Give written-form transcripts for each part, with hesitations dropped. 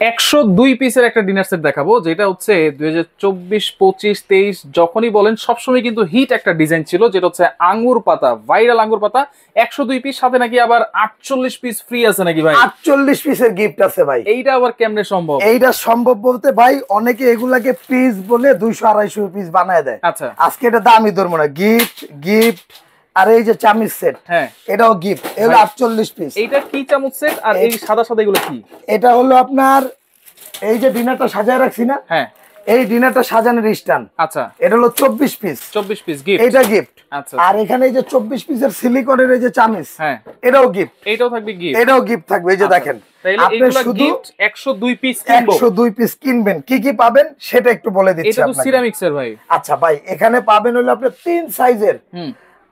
102 পিসের একটা dinner set দেখাবো, যেটা হচ্ছে 2024, 25, 23 যখনই বলেন সবসময় কিন্তু হিট একটা ডিজাইন ছিল, যেটা হচ্ছে আঙ্গুর পাতা, ভাইরাল আঙ্গুর পাতা। 102 পিস, সাথে নাকি আবার 48 পিস ফ্রি আছে নাকি ভাই? 48 পিসের গিফট আছে ভাই। এইটা আবার কেমনে সম্ভব? এইটা সম্ভব বলতে ভাই, অনেকে এগুলাকে পিস বলে 200-250 পিস বানায় দেয়। আচ্ছা, আজকে এটা দামই ধরবো না, গিফট গিফট। আর এই যে চামচ সেট, হ্যাঁ এটাও গিফট। এগুলো 48 পিস। এইটা কি চামচ সেট? আর এই সাদা সাদা এগুলো কি? এটা হলো আপনার এই যে ডিনারটা সাজায় রাখছি না, হ্যাঁ এই ডিনারটা সাজানোর স্ট্যান্ড। আচ্ছা, এটা হলো 24 পিস। 24 পিস গিফট, এটা গিফট। আচ্ছা। আর এখানে এই যে 24 পিসের সিলিকনের এই যে চামচ, হ্যাঁ এটাও গিফট। এইটাও থাকবে গিফট, এটাও গিফট থাকবে। এই যে দেখেন, আপনি শুধু 102 পিস কিনবো। 102 পিস কিনবেন, কি কি পাবেন সেটা একটু বলে দিচ্ছি এটা তো আপনাকে। সিরামিক্সের ভাই। আচ্ছা ভাই, এখানে পাবেন হলো আপনি 3 সাইজের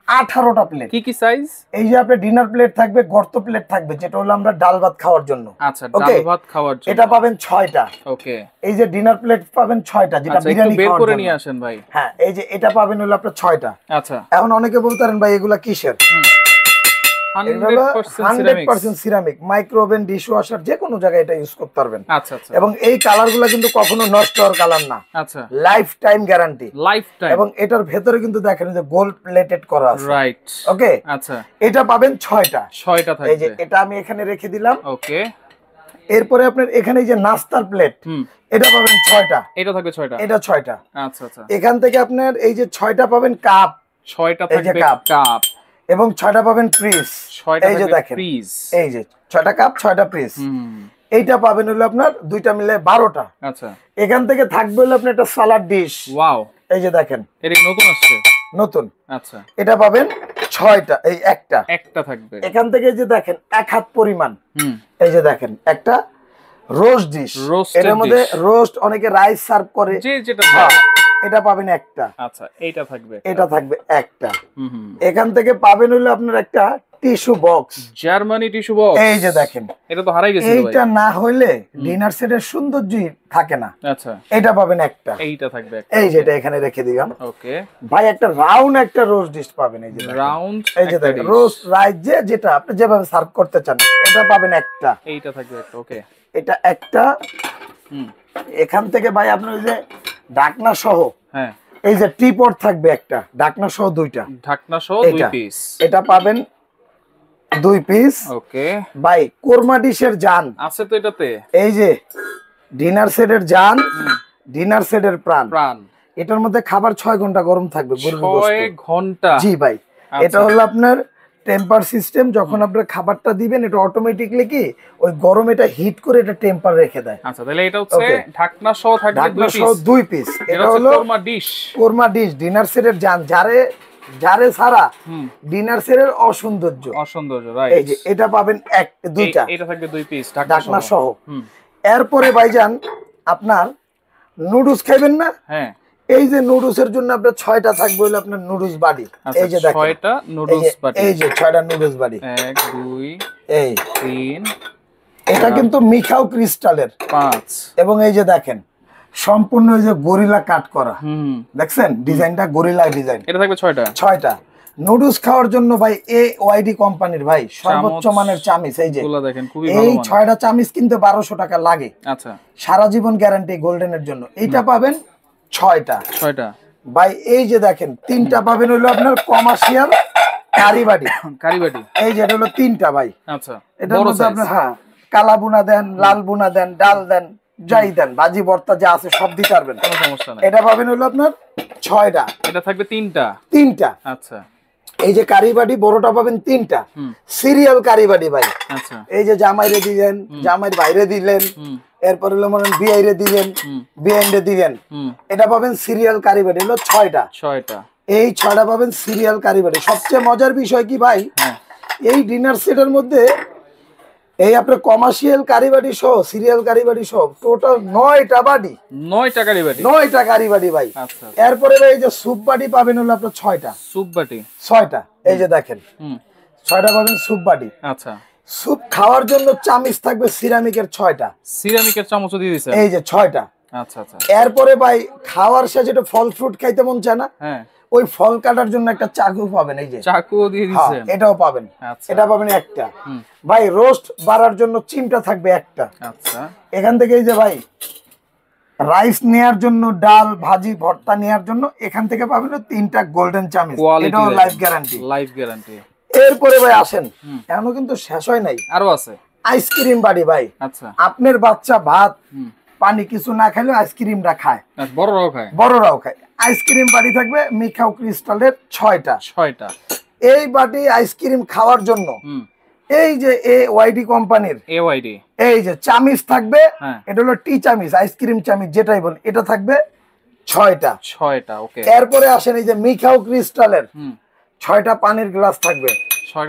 18টা প্লেট। কি কি সাইজ? এই যে আপনার ডিনার প্লেট থাকবে, গর্ত প্লেট থাকবে, যেটা হলো আমরা ডাল ভাত খাওয়ার জন্য। আচ্ছা, ডাল ভাত খাওয়ার জন্য এটা পাবেন 6টা। ওকে, এই যে ডিনার প্লেট পাবেন 6টা, যেটা বিরিয়ানি বের খাওয়ার করে জন্য। নিয়ে আসেন ভাই। হ্যাঁ, এই যে এটা পাবেন হলো আপনার 6টা। আচ্ছা, এখন অনেকে বলতে পারেন ভাই এগুলা কিসের? 100% ceramic. Micro oven, dish washer, যে কোনো জায়গায় এটা ইউজ করতে পারবেন। আচ্ছা আচ্ছা। এবং এই কালারগুলো কিন্তু কখনো নষ্ট হওয়ার কালার না। আচ্ছা, life time guarantee. Life time. এবং এটার ভেতরে কিন্তু দেখেন যে গোল্ড প্লেটেড করা আছে। রাইট, ওকে। আচ্ছা, এটা পাবেন 6টা। 6টা থাকবে। এই যে এটা আমি এখানে রেখে দিলাম। ওকে। এরপরে আপনার এখানে এই যে নাস্তার প্লেট, এটা পাবেন 6টা। এটা থাকবে 6টা। এটা 6টা। আচ্ছা আচ্ছা। এখান থেকে আপনার এই যে 6টা পাবেন কাপ। 6টা এই যে থাকবে কাপ। কাপ। এবং 6টা পাবেন পিস। 6টা এই যে থাকবে দেখেন, পিস। এই যে 6টা কাপ, 6টা পিস। এইটা পাবেন হলো আপনার দুইটা মিলে 12টা। আচ্ছা। এখান থেকে থাকবে হলো আপনার একটা সালাড ডিশ। ওয়াও, এই যে দেখেন, এটা নতুন আসছে। নতুন। আচ্ছা, এটা পাবেন 6টা। এই একটা থাকবে। এখান থেকে এই যে দেখেন 1 হাত পরিমাণ। এই যে দেখেন একটা রোস্ট ডিশ। এর মধ্যে রোস্ট, অনেকে রাইস সার্ভ করে, যে যেটা। এটা পাবেন একটা। আচ্ছা, এইটা থাকবে। এটা থাকবে একটা। এখান থেকে পাবেন হলো আপনার একটা tissue box, Germany tissue box. এই যে দেখেন, এটা তো হারাই গেছে। এইটা না হইলে ডিনার সেটের সৌন্দর্যই থাকে না। আচ্ছা, এটা পাবেন একটা। এইটা থাকবে একটা। এই যেটা এখানে রেখে দিলাম। ওকে ভাই, একটা রাউন্ড একটা রোস্ট ডিশ পাবেন। এই যে রাউন্ড, এই যে দেখেন রোস্ট রাইস, যেটা আপনি যেভাবে সার্ভ করতে চান, এটা পাবেন একটা। এইটা থাকবে একটা। ওকে, এটা একটা। এখান থেকে ভাই আপনার ওই যে ঢাকনা সহ, হ্যাঁ, এই যে টিপট থাকবে একটা, ঢাকনা সহ দুইটা। ঢাকনা সহ 2 পিস। এটা পাবেন 2 পিস। ওকে ভাই, কোরমা ডিশের জান আছে তো এটাতে। এই যে ডিনার সেটের জান, ডিনার সেটের প্রাণ। এটার মধ্যে খাবার 6 ঘন্টা গরম থাকবে। 6 ঘন্টা? জি ভাই। এটা হলো আপনার টেম্পার সিস্টেম। যখন আপনার খাবারটা দিবেন, এটা অটোমেটিকলি কি ওই গরম এটা হিট করে এটা টেম্পার রেখে দেয়। আচ্ছা, তাহলে এটা হচ্ছে ঢাকনা সহ থাকবে 2 পিস। এটা হলো কোরমা ডিশ ডিনার সেটের জান, যারে সারা ডিনার সেটের অসৌন্দর্য। রাইট। এই যে এটা পাবেন দুইটা। এটা থাকবে 2 পিস ঢাকনা সহ। এরপরে ভাইজান, আপনার নুডলস খাইবেন না? হ্যাঁ, এই যে নুডলসের জন্য আপনার 6টা থাকবে হলো আপনার নুডলস বাড়ি। এই যে দেখেন 6টা নুডলস বাটি। এই যে 6টা নুডলস বাড়ি। 1 2 এই 3। এটা কিন্তু মিখাও ক্রিস্টালের 5। এবং এই যে দেখেন সম্পূর্ণ এই যে গরিলা কাট করা। দেখছেন ডিজাইনটা, গরিলা ডিজাইন। এটা থাকবে 6টা। নুডলস খাওয়ার জন্য ভাই AYD কোম্পানির ভাই সর্বোচ্চ মানের চামিচ। এই যে দেখেন, খুবই ভালো। এই 6টা চামিচ কিনতে 1200 টাকা লাগে। আচ্ছা, সারা জীবন গ্যারান্টি গোল্ডেনের জন্য। এইটা পাবেন 6টা। ভাই, এই যে দেখেন 3টা পাবেন হলো আপনার কমার্শিয়াল কারিবাটি। এই যে এটা হলো 3টা ভাই। আচ্ছা, এটার মধ্যে আপনি কালা বুনা দেন, লাল বুনা দেন, ডাল দেন, যাই দেন, ভাজি ভর্তা যা আছে সব দিতে পারবেন, কোনো সমস্যা নাই। এটা পাবেন হলো আপনার 6টা। এটা থাকবে 3টা। আচ্ছা, এই যে কারিবাটি বড়টা পাবেন 3টা। সিরিয়াল কারিবাটি ভাই। আচ্ছা, এই যে জামাইরে দিলেন, জামাইয়ের বাইরে দিলেন, এরপর হলো মনে বিআইরে দিলেন, বিআইরে দিলেন, এটা পাবেন সিরিয়াল কারিবাটি হলো 6টা। এই 6টা পাবেন সিরিয়াল কারিবাটি। সবচেয়ে মজার বিষয় কি ভাই, এই ডিনার সেটের মধ্যে এই আপনার কমার্শিয়াল কারিবাটি সহ, সিরিয়াল কারিবাটি সহ টোটাল 9টা বাটি। 9টা কারিবাটি ভাই। এরপরে ভাই এই যে স্যুপ বাটি পাবেন হলো আপনার 6টা। 6টা। এই যে দেখেন 6টা পাবেন স্যুপ বাটি। আচ্ছা, স্যুপ খাওয়ার জন্য চামচ থাকবে সিরামিকের 6টা। চামচও দিয়ে দিয়েছে। এই যে 6টা। আচ্ছা আচ্ছা। এরপরে ভাই খাওয়ার শেষে যেটা ফল ফ্রুট খাইতে মন চায় না, ওই ফল কাটার জন্য একটা চাকু পাবেন, এই যে চাকু দিয়ে দিয়েছেন, এটাও পাবেন। আচ্ছা, এটা পাবেন একটা। ভাই রোস্ট বাড়ার জন্য চিমটা থাকবে একটা। আচ্ছা, এখান থেকে এই যে ভাই রাইস নেয়ার জন্য, ডাল ভাজি ভর্তা নেয়ার জন্য এখান থেকে পাবেন 3টা গোল্ডেন চামচ, এটাও লাইফ গ্যারান্টি। Life guarantee. এরপরে ভাই আসেন, এখনো কিন্তু শেষ হয় নাই, আরো আছে আইসক্রিম বাড়ি ভাই। আচ্ছা, আপনার বাচ্চা ভাত পানি কিছু না খাইলে আইসক্রিমটা খায়, বড়রাও খায়, বড়রাও খায়। আইসক্রিম বাড়ি থাকবে মিখাও ক্রিস্টালের 6টা। এই বাটি আইসক্রিম খাওয়ার জন্য এই যে AYD কোম্পানির এই যে চামিচ থাকবে, এটা হলো টি চামিচ, আইসক্রিম চামিচ যেটাই বল, এটা থাকবে 6টা। ওকে। এরপরে আসেন এই যে মিখাও ক্রিস্টালের 6টা পানির গ্লাস থাকবে।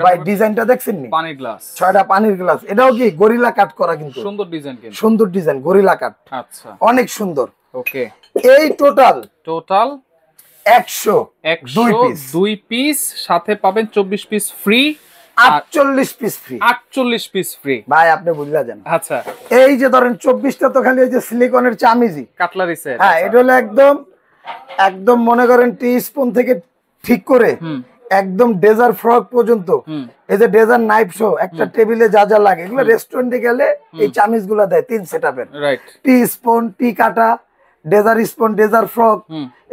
ভাই ডিজাইনটা দেখছেন নি? পানির গ্লাস, 6টা পানির গ্লাস। এটাও কি গরিলা কাট করা, কিন্তু সুন্দর ডিজাইন, কিন্তু সুন্দর ডিজাইন, গরিলা কাট। আচ্ছা, অনেক সুন্দর। ওকে। এই টোটাল 102 পিস, সাথে পাবেন 24 piece free, 48 piece free, 48 piece free. ভাই আপনি বুঝলা যান। আচ্ছা, এই যে ধরেন 24টা তো খালি এই যে সিলিকনের চামিজি, কাটলারি সেট। হ্যাঁ, এটা হলো একদম মনে করেন টি স্পুন থেকে ঠিক করে একদম ডেজার ফ্রক পর্যন্ত, এই যে ডেজার নাইফ শো, একটা টেবিলে যা যা লাগে এগুলো রেস্টুরেন্টে গেলে এই চামিচ গুলা দেয় 3 সেটআপের। রাইট। টি স্পুন, টি কাটা, ডেজার স্পুন, ডেজার ফ্রক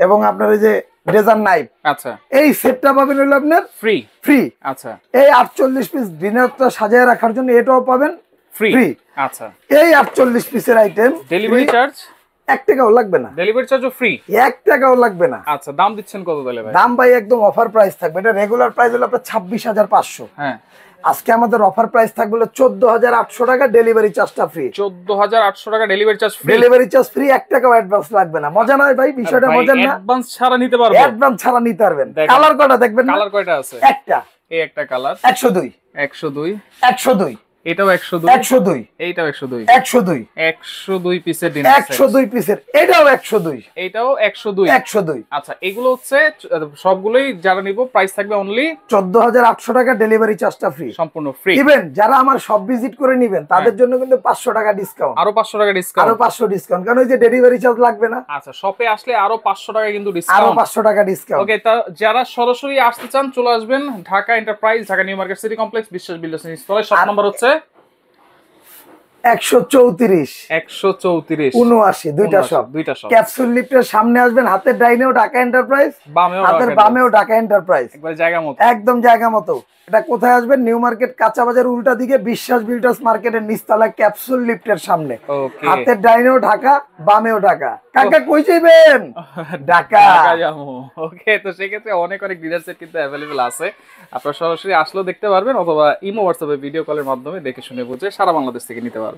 এবং আপনার এই যে ডেজার নাইফ। আচ্ছা, এই সেটটা পাবেন হলো আপনার ফ্রি। আচ্ছা, এই 48 পিস ডিনারটা সাজায় রাখার জন্য এটাও পাবেন ফ্রি। আচ্ছা, এই 48 পিসের আইটেম, ডেলিভারি চার্জ 1 টাকাও লাগবে না, ডেলিভারি চার্জও ফ্রি, 1 টাকাও লাগবে না। আচ্ছা, দাম দিচ্ছেন কত তাহলে ভাই? দাম ভাই একদম অফার প্রাইস থাকবে। এটা রেগুলার প্রাইস হলো আপনার 26,500। হ্যাঁ, আজকে আমাদের অফার প্রাইস থাকবে হলো 14,800 টাকা, ডেলিভারি চার্জটা ফ্রি। 14,800 টাকা delivery charge free, delivery charge free, 1 টাকাও অ্যাডভান্স লাগবে না। মজা নয় ভাই, বিষয়টা মজা না? অ্যাডভান্স ছাড়া নিতে পারবো, অ্যাডভান্স ছাড়া নিতে পারবেন। কালার কয়টা দেখবেন? কালার কয়টা আছে? একটা, এই একটা কালার 102 102, এটাও 102, 102, এইটাও 102, 102, 102 পিসের ডিনার সেট, 102 পিসের, এটাও 102, এটাও 102, 102। আচ্ছা, এগুলো হচ্ছে সবগুলোই যারা নিব প্রাইস থাকবে অনলি 14,800 টাকা, ডেলিভারি চার্জটা ফ্রি, সম্পূর্ণ ফ্রি। ইভেন যারা আমার সব ভিজিট করে নেবেন তাদের জন্য কিন্তু 500 টাকা ডিসকাউন্ট, আরো 500 টাকা ডিসকাউন্ট, আরো 500 ডিসকাউন্ট, কারণ ওই যে ডেলিভারি চার্জ লাগবে না। আচ্ছা, শপে আসলে আরো 500 টাকা কিন্তু আরো ডিসকাউন্ট, 500 টাকা ডিসকাউন্ট। ওকে। তা যারা সরাসরি আসতে চান চলে আসবেন Dhaka enterprise, Dhaka new market city complex, বিশ্বাস বিল্ডার্স ইনস্টলে। শপ নাম্বার হচ্ছে 134 134 79, দুইটা শপ। ক্যাপসুল লিফটের সামনে আসবেন, হাতের ডাইনেও ঢাকা এন্টারপ্রাইজ, হাতের বামেও ঢাকা এন্টারপ্রাইজ, একবার জায়গা মতো, একদম জায়গা মতো। এটা কোথায় আসবেন? নিউ মার্কেট কাঁচা বাজার উল্টা দিকে বিশ্বাস বিল্ডার্স মার্কেটের নিচতলা ক্যাপসুল লিফটের সামনে। হাতের ডাইনেও ঢাকা, বামেও ঢাকা। কাকা কই যাবেন? ঢাকা যাবো। ওকে, তো সেক্ষেত্রে অনেক ডিনার সেট কিন্তু অ্যাভেলেবল আছে, আপনারা সরাসরি আসলেও দেখতে পারবেন, অথবা ইমো হোয়াটসঅ্যাপে ভিডিও কলের মাধ্যমে দেখে শুনে বুঝে সারা বাংলাদেশ থেকে নিতে পারবেন।